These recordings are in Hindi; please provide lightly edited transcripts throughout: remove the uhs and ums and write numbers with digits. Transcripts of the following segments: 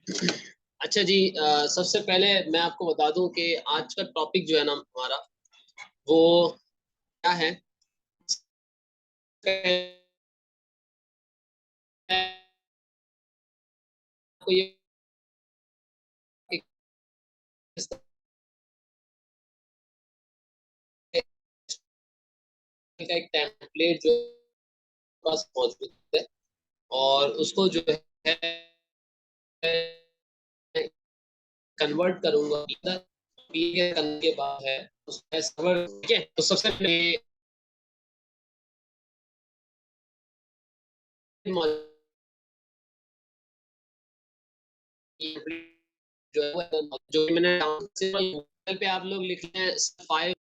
अच्छा जी, सबसे पहले मैं आपको बता दूं कि आज का टॉपिक जो है ना हमारा वो क्या है। आपको ये किस तरह का एक टेम्पलेट जो पास मौजूद है और उसको जो है कन्वर्ट करूंगा करने के बाद है उसमें सर्वर। ठीक है, तो सबसे पहले जो है जो मैंने गूगल पे आप लोग लिख लें 5।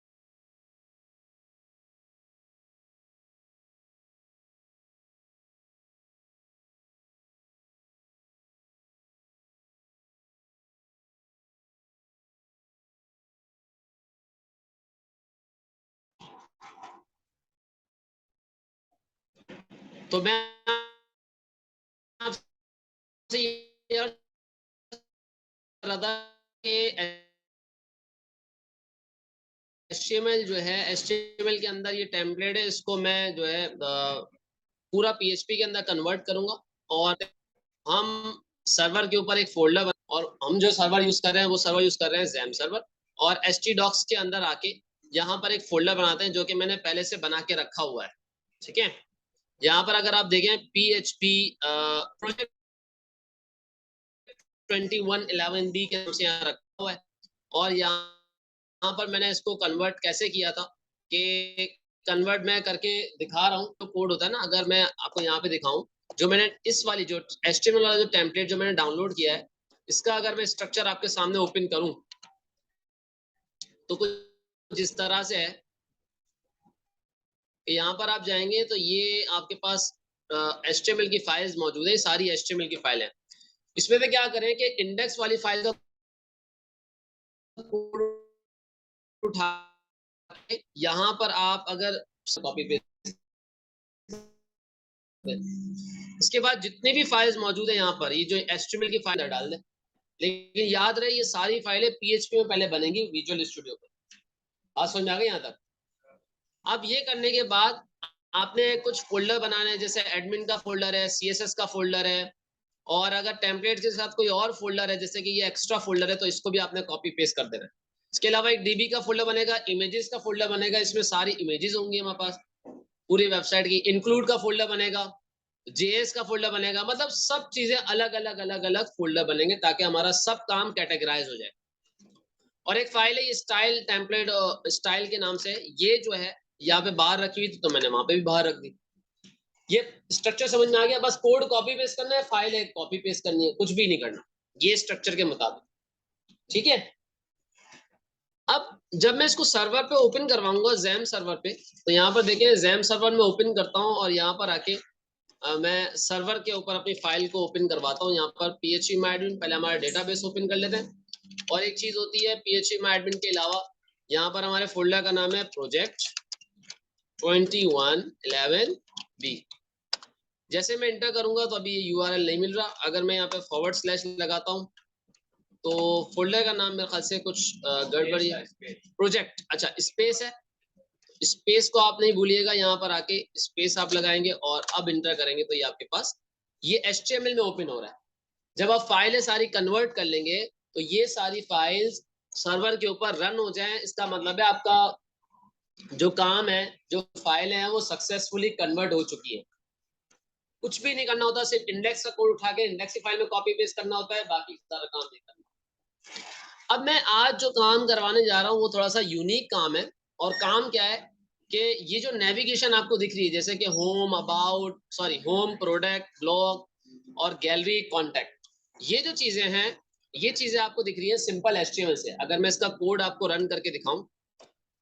तो मैं आपसे ये रहा था कि HTML जो है, HTML के अंदर ये टेम्पलेट है, इसको मैं जो है पूरा PHP के अंदर कन्वर्ट करूंगा और हम सर्वर के ऊपर एक फोल्डर और हम जो सर्वर यूज कर रहे हैं वो सर्वर यूज कर रहे हैं जैम सर्वर। और htdocs के अंदर आके यहाँ पर एक फोल्डर बनाते हैं जो कि मैंने पहले से बना के रखा हुआ है। ठीक है, यहाँ पर अगर आप देखें PHP प्रोजेक्ट 2111B के नाम से यहाँ रखा हुआ है। और यहाँ पर मैंने इसको कन्वर्ट कैसे किया था कि कन्वर्ट मैं करके दिखा रहा हूँ। तो कोड होता है ना, अगर मैं आपको यहाँ पे दिखाऊं, जो मैंने इस वाली जो HTML वाला जो टेम्पलेट जो मैंने डाउनलोड किया है, इसका अगर मैं स्ट्रक्चर आपके सामने ओपन करूं तो कुछ जिस तरह से है। यहाँ पर आप जाएंगे तो ये आपके पास HTML की फाइल्स मौजूद है, सारी HTML की फाइल है। इसमें से क्या करें कि इंडेक्स वाली फाइल का कोड उठा के यहाँ पर आप अगर कॉपी पेस्ट, इसके बाद जितनी भी फाइल्स मौजूद है यहाँ पर, ये जो HTML की फाइल डाल दें। लेकिन याद रहे ये सारी फाइलें PHP में पहले बनेंगी विजुअल स्टूडियो पर। बात समझ में आ गई यहाँ तक? अब ये करने के बाद आपने कुछ फोल्डर बनाने हैं, जैसे एडमिन का फोल्डर है, CSS का फोल्डर है, और अगर टेम्पलेट के साथ कोई और फोल्डर है जैसे कि ये एक्स्ट्रा फोल्डर है तो इसको भी आपने कॉपी पेस्ट कर देना है। इसके अलावा एक DB का फोल्डर बनेगा, इमेजेस का फोल्डर बनेगा, इसमें सारी इमेजेस होंगी हमारे पास पूरी वेबसाइट की। इंक्लूड का फोल्डर बनेगा, JS का फोल्डर बनेगा, मतलब सब चीजें अलग अलग अलग अलग फोल्डर बनेंगे ताकि हमारा सब काम कैटेगराइज हो जाए। और एक फाइल है ये स्टाइल टेम्पलेट स्टाइल के नाम से, ये जो है यहाँ पे बाहर रखी हुई थी तो मैंने वहां पे भी बाहर रख दी। ये स्ट्रक्चर समझ में आ गया? बस कोड कॉपी पेस्ट करना है, फाइल एक कॉपी पेस्ट करनी है, कुछ भी नहीं करना, ये स्ट्रक्चर के मुताबिक। ठीक है, अब जब मैं इसको सर्वर पे ओपन करवाऊंगा जैम सर्वर पे, तो यहाँ पर देखें जैम सर्वर में ओपन करता हूँ और यहाँ पर आके मैं सर्वर के ऊपर अपनी फाइल को ओपन करवाता हूँ। यहाँ पर phpMyAdmin, पहले हमारा डेटाबेस ओपन कर लेते हैं। और एक चीज होती है phpMyAdmin के अलावा, यहाँ पर हमारे फोल्डर का नाम है प्रोजेक्ट 2111B। जैसे मैं इंटर करूंगा तो अभी ये URL नहीं मिल रहा। अगर मैं यहाँ पे / लगाता हूँ तो फोल्डर का नाम मेरे ख्याल से कुछ गड़बड़ी है। प्रोजेक्ट, अच्छा स्पेस है, स्पेस को आप नहीं भूलिएगा, यहाँ पर आके स्पेस आप लगाएंगे और अब इंटर करेंगे तो ये आपके पास ये HTML में ओपन हो रहा है। जब आप फाइलें सारी कन्वर्ट कर लेंगे तो ये सारी फाइल्स सर्वर के ऊपर रन हो जाएं, इसका मतलब है आपका जो काम है, जो फाइलें हैं वो सक्सेसफुली कन्वर्ट हो चुकी है। कुछ भी नहीं करना होता, सिर्फ इंडेक्स का कोड उठा के इंडेक्स की फाइल में कॉपी पेस्ट करना होता है, बाकी सारा काम नहीं करना। अब मैं आज जो काम करवाने जा रहा हूँ वो थोड़ा सा यूनिक काम है। और काम क्या है कि ये जो नेविगेशन आपको दिख रही है, जैसे कि home, about, sorry home, product, blog और गैलरी, कॉन्टैक्ट, ये जो चीजें हैं, ये चीजें आपको दिख रही है सिंपल HTML से। अगर मैं इसका कोड आपको रन करके दिखाऊं,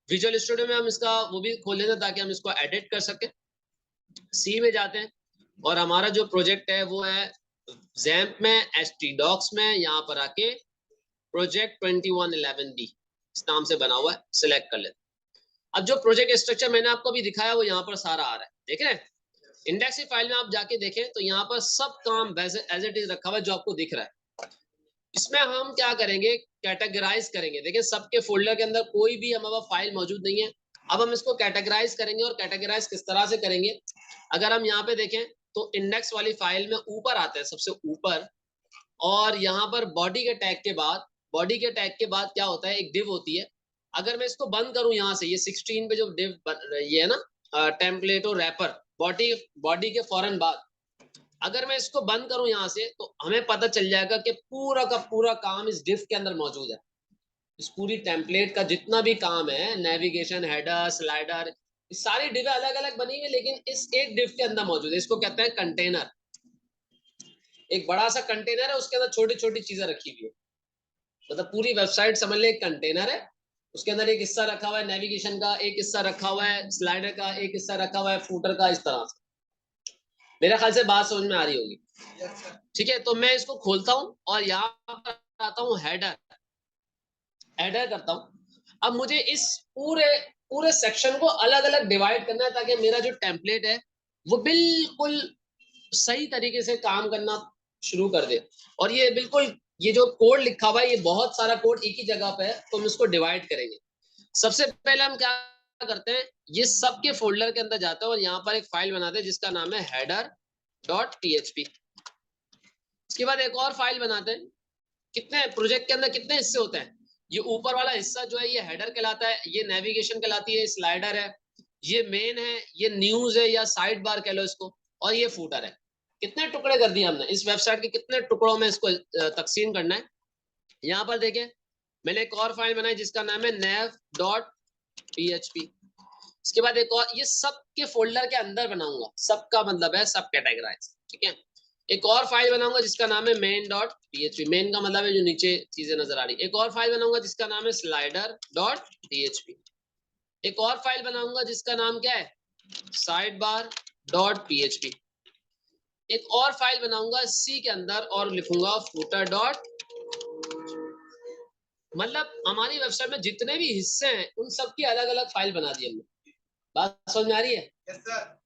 विजुअल स्टूडियो में हम इसका वो भी खोल लेते हैं ताकि हम इसको एडिट कर सकें। सी में जाते हैं और हमारा जो प्रोजेक्ट है वो है जैम्प में, htdocs में, यहाँ पर आके प्रोजेक्ट 2111B इस नाम से बना हुआ है, सिलेक्ट कर लेते हैं। अब जो प्रोजेक्ट स्ट्रक्चर मैंने आपको अभी दिखाया वो यहाँ पर सारा आ रहा है, देख रहे हैं? इंडेक्स की फाइल में आप जाके देखें तो यहाँ पर सब काम एज इट इज रखा हुआ है जो आपको दिख रहा है। इसमें हम क्या करेंगे, कैटेगराइज करेंगे। देखिए सबके फोल्डर के अंदर कोई भी हमारा फाइल मौजूद नहीं है। अब हम इसको कैटेगराइज करेंगे, और कैटेगराइज किस तरह से करेंगे, अगर हम यहाँ पे देखें तो इंडेक्स वाली फाइल में ऊपर आते हैं सबसे ऊपर, और यहाँ पर बॉडी के टैग के बाद, बॉडी के टैग के बाद क्या होता है, एक डिव होती है। अगर मैं इसको बंद करूं यहाँ से, ये 16 पे जो डिव ये है ना टेम्पलेट और रैपर, बॉडी बॉडी के फौरन बाद अगर मैं इसको बंद करूं यहाँ से, तो हमें पता चल जाएगा कि पूरा का पूरा काम इस डिव के अंदर मौजूद है। इस पूरी टेम्पलेट का जितना भी काम है, नेविगेशन, हेडर, स्लाइडर, सारी डिव अलग अलग बनी हुई, लेकिन इस एक डिव के अंदर मौजूद है। इसको कहते हैं कंटेनर। एक बड़ा सा कंटेनर है, उसके अंदर छोटी छोटी चीजें रखी हुई है। मतलब पूरी वेबसाइट समझ ले एक कंटेनर है, उसके अंदर एक हिस्सा रखा हुआ है नेविगेशन का, एक हिस्सा रखा हुआ है स्लाइडर का, एक हिस्सा रखा हुआ है फूटर का। इस तरह से मेरे ख्याल से बात समझ में आ रही होगी। ठीक है, तो मैं इसको खोलता हूं और यहाँ पर आता हूँ हेडर, हेडर करता हूँ। अब मुझे इस पूरे पूरे सेक्शन को अलग अलग डिवाइड करना है, ताकि मेरा जो टेम्पलेट है वो बिल्कुल सही तरीके से काम करना शुरू कर दे। और ये बिल्कुल, ये जो कोड लिखा हुआ है, ये बहुत सारा कोड एक ही जगह पे है, तो हम इसको डिवाइड करेंगे। सबसे पहले हम क्या करते हैं, ये सबके फोल्डर के अंदर जाते हैं और यहाँ पर एक फाइल बनाते हैं जिसका नाम है header.php। इसके बाद एक और फाइल बनाते हैं। कितने प्रोजेक्ट के अंदर कितने हिस्से होते हैं, ये ऊपर वाला हिस्सा जो है ये हेडर कहलाता है, ये नेविगेशन कहलाती है, स्लाइडर है, ये मेन है, ये न्यूज है या साइड बार कह लो इसको, और ये फूटर है। कितने टुकड़े कर दिए हमने, इस वेबसाइट के कितने टुकड़ों में इसको तकसीम करना है। यहाँ पर देखें, मैंने एक और फाइल बनाई जिसका नाम है nav.php। इसके बाद एक और, ये सब के फोल्डर के अंदर बनाऊंगा, सबका मतलब है सब कैटेगराइज। ठीक है, एक और फाइल बनाऊंगा जिसका नाम है main.php। मेन का मतलब है जो नीचे चीजें नजर आ रही। एक और फाइल बनाऊंगा जिसका नाम है slider.php। एक और फाइल बनाऊंगा जिसका नाम क्या है, sidebar.php। एक और फाइल बनाऊंगा सी के अंदर और लिखूंगा footer. मतलब हमारी वेबसाइट में जितने भी हिस्से हैं उन सब की अलग अलग फाइल बना दी हमने। बात समझ में आ रही है? यस सर,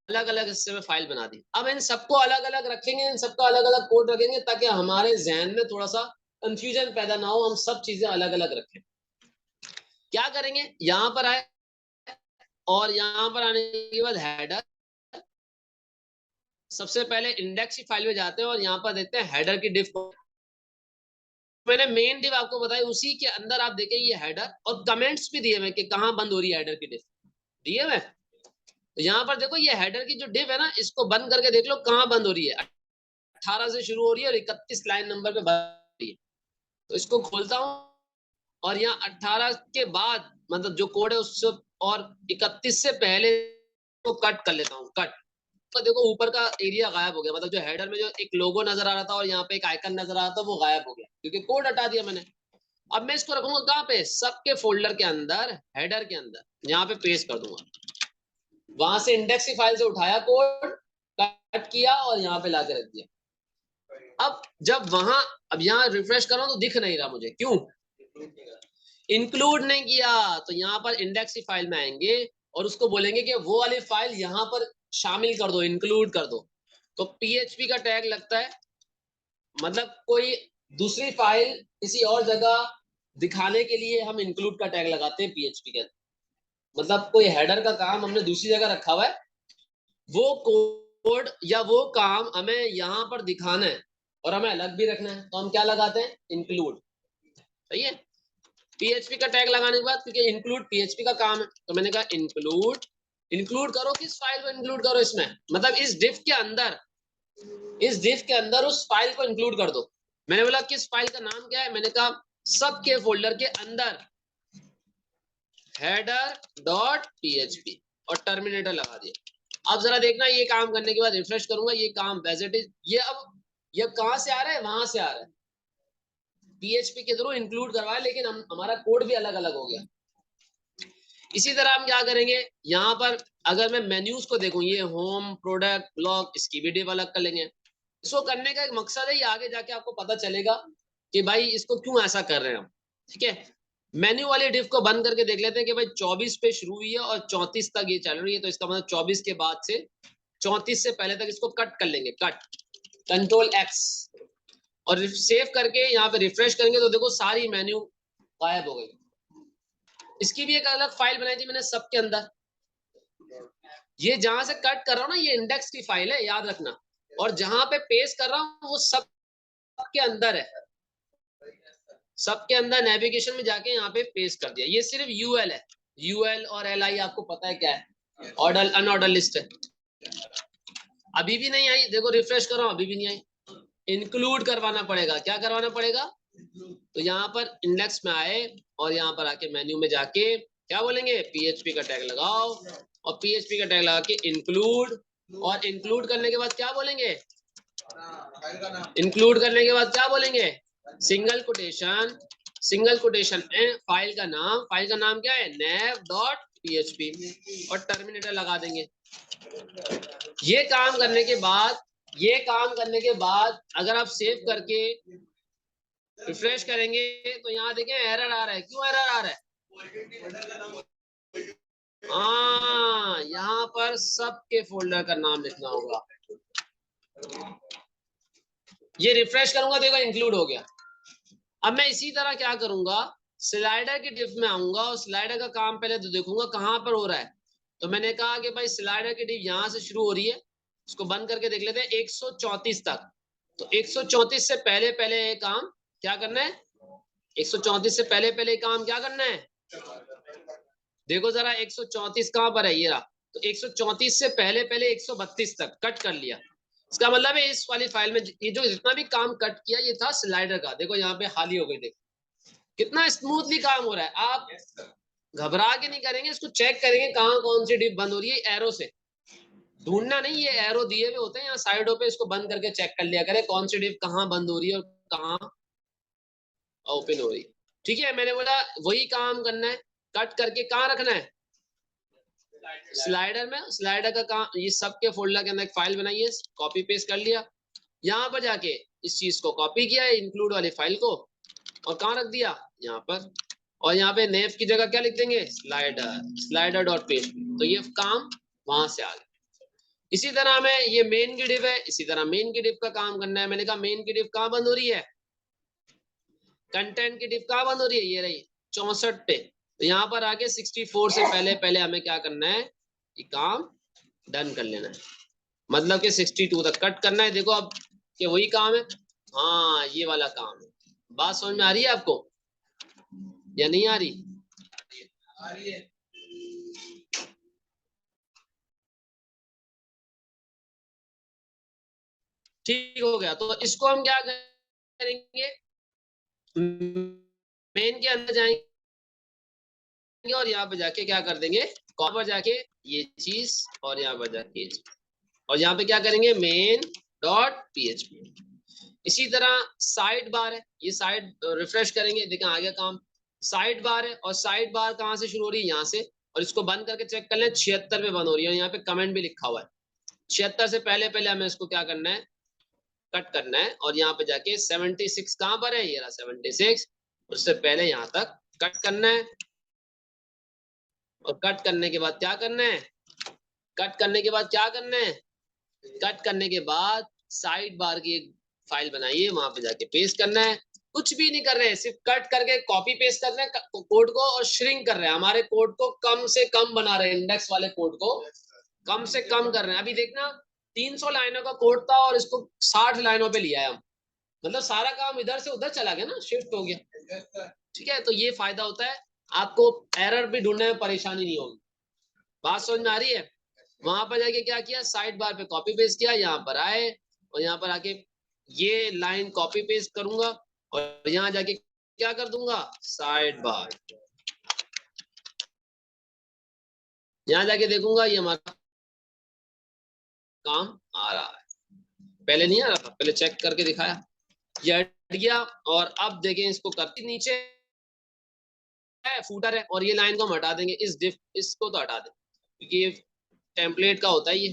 अलग अलग हिस्से में फाइल बना दी। अब इन सबको अलग अलग रखेंगे, इन सबका अलग अलग कोड रखेंगे, ताकि हमारे जहन में थोड़ा सा कंफ्यूजन पैदा ना हो, हम सब चीजें अलग अलग रखें। क्या करेंगे, यहां पर आए और यहां पर आने के बाद हेडर, सबसे पहले इंडेक्स की फाइल में जाते हैं और यहाँ पर देखते हैं हेडर की डिफ। मैंने मेन डिव आपको बताया, उसी के अंदर आप देखें ये हेडर, और कमेंट्स भी दिए मैं कि कहां बंद हो रही है हेडर की डिव, दिए मैं। तो यहाँ पर देखो ये हेडर की जो डिव है ना, इसको बंद करके देख लो कहां बंद हो रही है। 18 से शुरू हो रही है और 31 लाइन नंबर पे बंद हो रही है। तो इसको खोलता हूं और यहाँ 18 के बाद मतलब जो कोड है उससे, और 31 से पहले को कट कर लेता हूँ, कट। तो देखो ऊपर का एरिया गायब हो गया, मतलब जो हेडर में जो एक लोगो नजर आ रहा था और यहाँ पे एक आइकन नजर आ रहा था वो गायब हो गया, क्योंकि कोड हटा दिया मैंने। अब मैं इसको रखूंगा कहाँ पे, सबके फोल्डर के अंदर, हेडर के अंदर, यहाँ पे पेस्ट कर दूंगा। वहां से इंडेक्स की फाइल से उठाया कोड, कट किया और यहाँ पे लाके रख दिया। अब जब वहां, अब यहाँ रिफ्रेश करो तो दिख नहीं रहा मुझे, क्यों, इंक्लूड नहीं किया। तो यहाँ पर इंडेक्स की फाइल में आएंगे और उसको बोलेंगे कि वो वाली फाइल यहाँ पर शामिल कर दो, इंक्लूड कर दो। तो PHP का टैग लगता है, मतलब कोई दूसरी फाइल किसी और जगह दिखाने के लिए हम इंक्लूड का टैग लगाते हैं PHP के। मतलब कोई हेडर का काम हमने दूसरी जगह रखा हुआ है, वो कोड या वो काम हमें यहाँ पर दिखाना है और हमें अलग भी रखना है, तो हम क्या लगाते हैं, इंक्लूड। सही है, PHP का टैग लगाने के बाद, क्योंकि इंक्लूड PHP का काम है, तो मैंने कहा इंक्लूड, इंक्लूड करो, किस फाइल को इंक्लूड करो इसमें, मतलब इस डिफ के अंदर, इस डिफ के अंदर उस फाइल को इंक्लूड कर दो। मैंने बोला किस फाइल का नाम क्या है, मैंने कहा सबके फोल्डर के अंदर header.php और टर्मिनेटर लगा दिया। अब जरा देखना, ये काम करने के बाद रिफ्रेश करूंगा, ये काम एज इट इज, ये अब ये कहां से आ रहा है, वहां से आ रहा है, PHP के थ्रू इंक्लूड करवाया, लेकिन हमारा कोड भी अलग अलग हो गया। इसी तरह हम क्या करेंगे, यहाँ पर अगर मैं मेन्यूज को देखूं, ये होम, प्रोडक्ट, ब्लॉग, इसकी भी डिव अलग कर लेंगे। इसको करने का एक मकसद है, ये आगे जाके आपको पता चलेगा कि भाई इसको क्यों ऐसा कर रहे हैं हम। ठीक है, मेन्यू वाली डिव को बंद करके देख लेते हैं कि भाई 24 पे शुरू हुई है और 34 तक ये चल रही है, तो इसका मतलब 24 के बाद से 34 से पहले तक इसको कट कर लेंगे, कट, Ctrl X। और सेव करके यहाँ पे रिफ्रेश करेंगे तो देखो सारी मेन्यू गायब हो गई। इसकी भी एक अलग फाइल बनाई थी मैंने सबके अंदर। ये जहां से कट कर रहा हूँ ना ये इंडेक्स की फाइल है, याद रखना, और जहां पे पेस्ट कर रहा हूँ वो सब के अंदर है, सबके अंदर नेविगेशन में जाके यहाँ पे पेस्ट कर दिया। ये सिर्फ यूएल है, यूएल और एलआई आपको पता है क्या है, ऑर्डर अनऑर्डर लिस्ट है। अभी भी नहीं आई, देखो रिफ्रेश कर रहा हूँ अभी भी नहीं आई। इंक्लूड करवाना पड़ेगा, क्या करवाना पड़ेगा, तो यहाँ पर इंडेक्स में आए और यहाँ पर आके मेन्यू में जाके क्या बोलेंगे, पीएचपी का टैग लगाओ और पीएचपी का टैग लगा के इंक्लूड, और इंक्लूड करने के बाद क्या बोलेंगे, इंक्लूड करने के बाद क्या बोलेंगे, सिंगल कोटेशन, सिंगल कोटेशन में फाइल का नाम क्या है, nav.php और टर्मिनेटर लगा देंगे। ये काम करने के बाद अगर आप सेव करके रिफ्रेश करेंगे तो यहाँ देखें एरर आ रहा है। क्यों एरर आ रहा है, हाँ यहाँ पर सबके फोल्डर का नाम लिखना होगा। ये रिफ्रेश करूंगा देखो इंक्लूड हो गया। अब मैं इसी तरह क्या करूंगा, स्लाइडर की डिफ में आऊंगा और स्लाइडर का काम पहले तो देखूंगा कहां पर हो रहा है। तो मैंने कहा कि भाई स्लाइडर की डिफ यहां से शुरू हो रही है, इसको बंद करके देख लेते हैं 134 तक। तो 134 से पहले पहले ये काम क्या करना है, 134 से पहले पहले काम क्या करना है, देखो जरा 134 कहां पर है, ये रहा। तो 134 से पहले पहले 132 तक कट कर लिया। इसका मतलब है इस वाली फाइल में ये जो जितना भी काम कट किया ये था स्लाइडर का, देखो यहाँ पे खाली हो गई, देखो कितना स्मूथली काम हो रहा है। आप घबरा के नहीं करेंगे, इसको चेक करेंगे कहाँ कौन सी डिप बंद हो रही है, एरो से ढूंढना नहीं, ये एरो दिए हुए होते हैं यहाँ साइडों पे, इसको बंद करके चेक कर लिया करें कौन सी डिप कहाँ बंद हो रही है और कहाँ ओपन हो रही है। ठीक है, मैंने बोला वही काम करना है, कट करके कहाँ रखना है, स्लाइडर में। स्लाइडर का काम, ये सबके फोल्डर के अंदर एक फाइल बनाई है, कॉपी पेस्ट कर लिया, यहाँ पर जाके इस चीज को कॉपी किया है इंक्लूड वाली फाइल को और कहाँ रख दिया, यहाँ पर। और यहाँ पे नेव की जगह क्या लिख देंगे, स्लाइडर, स्लाइडर.php। तो ये काम वहां से आ गया। इसी तरह हमें ये मेन की डिव है, इसी तरह मेन की डिव का काम करना है। मैंने कहा मेन की डिव कहाँ बंद हो रही है, कंटेंट की डिव कहाँ बंद हो रही है, ये रही 64 पे। तो यहाँ पर आके 64 से पहले पहले हमें क्या करना है, ये काम डन कर लेना है, मतलब कि 62 तक कट करना है। देखो अब कि वही काम है, हाँ ये वाला काम है। बात समझ में आ रही है आपको या नहीं आ रही, आ रही है। ठीक हो गया, तो इसको हम क्या करेंगे, मेन के अंदर जाएंगे और यहाँ पे जाके क्या कर देंगे, कॉपी पर जाके ये चीज और यहाँ पर जाके ये चीज, और यहाँ पे क्या करेंगे main.php। इसी तरह साइड बार है, ये साइड रिफ्रेश करेंगे, देखें आ गया काम। साइड बार है और साइड बार कहाँ से शुरू हो रही है, यहाँ से, और इसको बंद करके चेक कर लें 76 पे बंद हो रही है, यहाँ पे कमेंट भी लिखा हुआ है। 76 से पहले पहले हमें इसको क्या करना है, कट करना है, और यहाँ पे जाके 76 कहाँ पर है, ये रहा 76, उससे पहले यहाँ तक कट करना है। और कट करने के बाद क्या करना है, कट करने के बाद क्या करना है, कट करने के बाद साइड बार की एक फाइल बनाइए, वहां पे जाके पेस्ट करना है। कुछ भी नहीं कर रहे हैं, सिर्फ कट करके कॉपी पेस्ट कर रहे हैं कोड को और श्रिंक कर रहे हैं, हमारे कोड को कम से कम बना रहे हैं, इंडेक्स वाले कोड को कम से कम कर रहे हैं। अभी देखना 300 लाइनों का कोड था और इसको 60 लाइनों पे लिया है हम, मतलब सारा काम इधर से उधर चला गया ना, शिफ्ट हो गया। ठीक है, तो ये फायदा होता है, आपको एरर भी ढूंढने में परेशानी नहीं होगी। बात समझ में आ रही है। वहां पर जाके क्या किया, साइड बार पे कॉपी पेस्ट किया, यहाँ पर आए और यहाँ पर आके ये लाइन कॉपी पेस्ट करूंगा और यहाँ जाके क्या कर दूंगा, साइड बार, यहाँ जाके देखूंगा ये हमारा काम आ रहा है। पहले नहीं आ रहा था, पहले चेक करके दिखाया, ये हट गया। और अब देखें इसको करती, नीचे है फूटर है और ये लाइन को हम हटा देंगे, इस डिफ इसको तो हटा दें क्योंकि ये टेम्पलेट का होता है ये।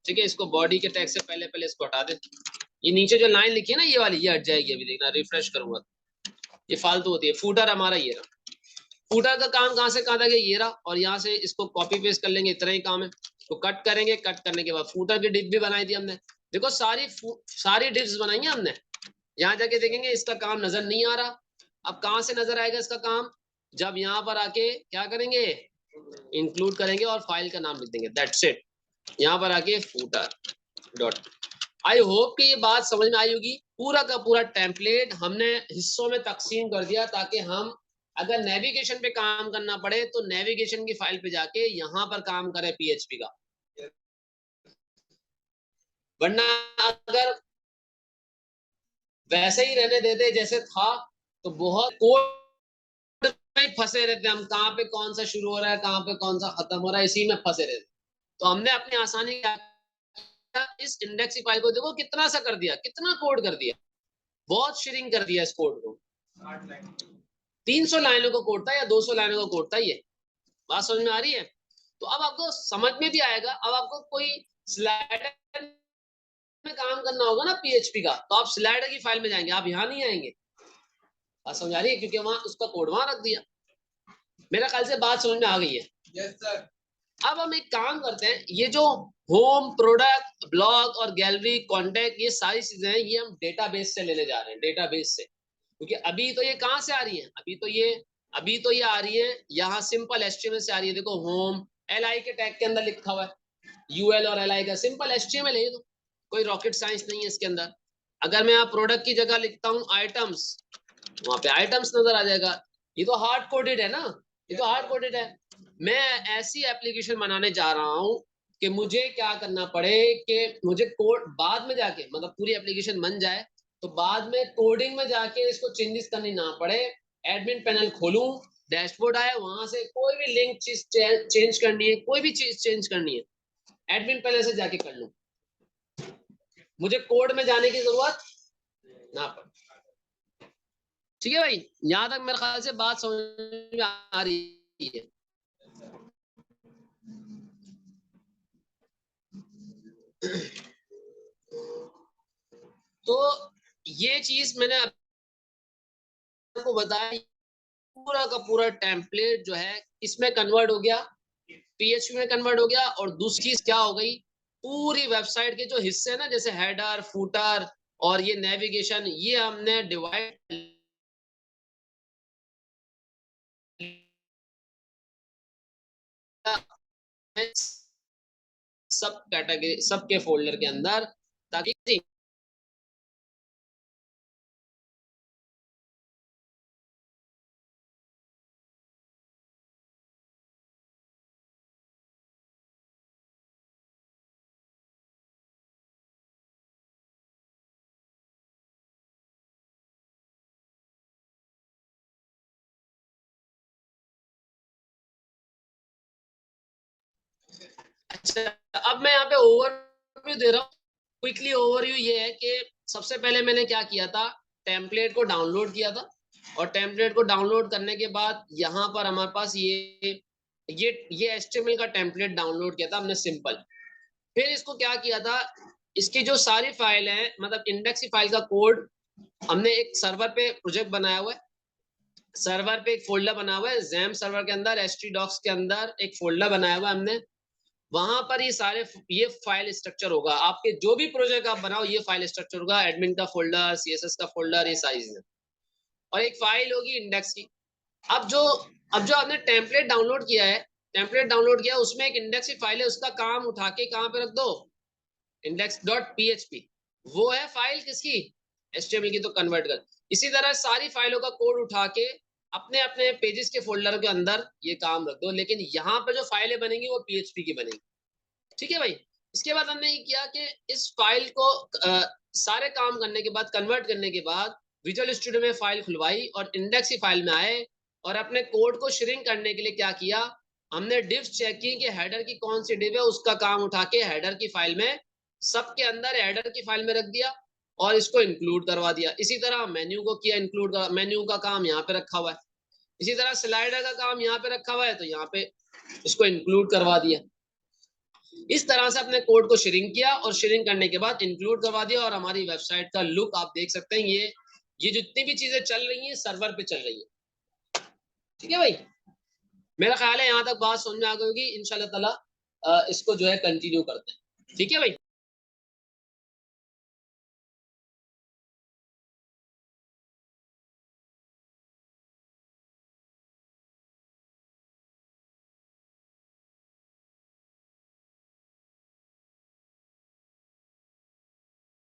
ठीक है, इसको बॉडी के टैग से पहले पहले इसको हटा दें। ये नीचे जो लाइन लिखी है ना ये वाली, ये हट जाएगी। अभी देखना रिफ्रेश करूंगा, ये फालतू होती है। फूटर हमारा ये रहा, फूटर का काम कहाँ से कहाँ तक है, ये रहा, और यहाँ से इसको कॉपी पेस्ट कर लेंगे, इतना ही काम है। तो कट करेंगे, कट करने के बाद फूटर की डिप भी बनाई थी हमने, देखो सारी डिव्स बनाई है हमने, यहाँ जाके देखेंगे इसका काम नजर नहीं आ रहा। अब कहाँ से नजर आएगा इसका काम, जब यहाँ पर आके क्या करेंगे, इंक्लूड करेंगे और फाइल का नाम लिख देंगे, दैट्स इट। यहाँ पर आके फूटर डॉट। आई होप कि ये बात समझ में आई होगी। पूरा का पूरा टेम्पलेट हमने हिस्सों में तकसीम कर दिया ताकि हम अगर नेविगेशन पे काम करना पड़े तो नेविगेशन की फाइल पे जाके यहाँ पर काम करें PHP का। वरना अगर वैसे ही रहने देते जैसे था तो बहुत कोड में फंसे रहते हम, कहाँ पे कौन सा शुरू हो रहा है, कहाँ पे कौन सा खत्म हो रहा है, इसी में फंसे रहते। तो हमने अपनी आसानी क्या, इस इंडेक्स फाइल को देखो कितना सा कर दिया, कितना कोड कर दिया, बहुत श्रिंक कर दिया इस कोड को। 300 लाइनों का कोड था या 200 लाइनों का कोड था। ये बात समझ में आ रही है? तो अब आपको समझ में भी आएगा। अब आपको कोई स्लाइडर में काम करना होगा ना PHP का, तो आप स्लाइडर की फाइल में जाएंगे, आप यहाँ नहीं आएंगे। बात समझ आ रही है? क्योंकि वहां उसका कोड वहां रख दिया। मेरा ख्याल से बात समझ में आ गई है। Yes sir. अब हम एक काम करते हैं, ये जो होम, प्रोडक्ट, ब्लॉग और गैलरी, कॉन्टेक्ट, ये सारी चीजें हैं, ये हम डेटाबेस से लेने जा रहे हैं, डेटाबेस से। क्योंकि अभी तो ये कहाँ से आ रही है, अभी तो ये आ रही है यहाँ सिंपल HTML से आ रही है। देखो होम LI के टैग के अंदर लिखा हुआ है, UL और LI का सिंपल HTML है, तो कोई रॉकेट साइंस नहीं है इसके अंदर। अगर मैं यहाँ प्रोडक्ट की जगह लिखता हूँ आइटम्स, वहां पे आइटम्स नजर आ जाएगा। ये तो हार्ड कोडेड है ना, ये तो हार्ड कोडेड है। मैं ऐसी एप्लीकेशन बनाने जा रहा हूँ कि मुझे क्या करना पड़े कि मुझे कोड बाद में जाके, मतलब पूरी एप्लीकेशन बन जाए तो बाद में कोडिंग में जाके इसको चेंजेस करनी ना पड़े। एडमिन पैनल खोलूं, डैशबोर्ड आए, वहां से कोई भी लिंक चीज चेंज करनी है, कोई भी चीज चेंज करनी है, एडमिन पैनल से जाके कर लूं, मुझे कोड में जाने की जरूरत ना पड़े। ठीक है भाई, यहां तक मेरे ख्याल से बात समझ में आ रही है। तो ये चीज मैंने आपको बताया, पूरा का पूरा टेम्पलेट जो है इसमें कन्वर्ट हो गया, PHP में कन्वर्ट हो गया। और दूसरी चीज क्या हो गई, पूरी वेबसाइट के जो हिस्से हैं ना, जैसे हेडर, फूटर और ये नेविगेशन, ये हमने डिवाइड सब कैटेगरी, सबके फोल्डर के अंदर, ताकि अच्छा, अब मैं यहाँ पे ओवरव्यू दे रहा हूँ। क्विकली ओवरव्यू ये है कि सबसे पहले मैंने क्या किया था, टेम्पलेट को डाउनलोड किया था। और टेम्पलेट को डाउनलोड करने के बाद यहाँ पर हमारे पास ये HTML का टेम्पलेट डाउनलोड किया था हमने, सिंपल। फिर इसको क्या किया था, इसकी जो सारी फाइल है, मतलब इंडेक्स की फाइल का कोड, हमने एक सर्वर पे प्रोजेक्ट बनाया हुआ है। सर्वर पे एक फोल्डर बना हुआ है, XAMPP सर्वर के अंदर, htdocs के अंदर एक फोल्डर बनाया हुआ है हमने। वहां पर ये फाइल स्ट्रक्चर होगा, आपके जो भी प्रोजेक्ट आप बनाओ ये फाइल स्ट्रक्चर होगा, एडमिन का फोल्डर, CSS का फोल्डर, ये सारी चीजें। और एक फाइल होगी इंडेक्स की। अब जो आपने टेम्पलेट डाउनलोड किया है, उसमें एक इंडेक्स की फाइल है, उसका काम उठा के कहां पे रख दो, index.php। वो है फाइल किसकी, HTML की, तो कन्वर्ट कर। इसी तरह सारी फाइलों का कोड उठा के अपने अपने पेजेस के फोल्डर के अंदर ये काम रख दो, लेकिन यहाँ पर जो फाइलें बनेंगी वो PHP की बनेंगी। ठीक है भाई। इसके बाद हमने ये किया कि इस फाइल को सारे काम करने के बाद, कन्वर्ट करने के बाद, विजुअल स्टूडियो में फाइल खुलवाई और इंडेक्स की फाइल में आए और अपने कोड को श्रिंक करने के लिए क्या किया, हमने डिव्स चेक की कि हेडर की कौन सी डिव है, उसका काम उठा के हेडर की फाइल में, सबके अंदर हेडर की फाइल में रख दिया और इसको इंक्लूड करवा दिया। इसी तरह मेन्यू को किया इंक्लूड, मेन्यू का काम यहाँ पे रखा हुआ है। इसी तरह स्लाइडर का काम यहाँ पे रखा हुआ है, तो यहाँ पे इसको इंक्लूड करवा दिया। इस तरह से अपने कोड को श्रिंक किया और श्रिंक करने के बाद इंक्लूड करवा दिया, और हमारी वेबसाइट का लुक आप देख सकते हैं। ये जितनी भी चीजें चल रही हैं सर्वर पे चल रही है। ठीक है भाई, मेरा ख्याल है यहाँ तक बात समझ में आ गई होगी। इंशाल्लाह ताला इसको जो है कंटिन्यू करते हैं। ठीक है भाई।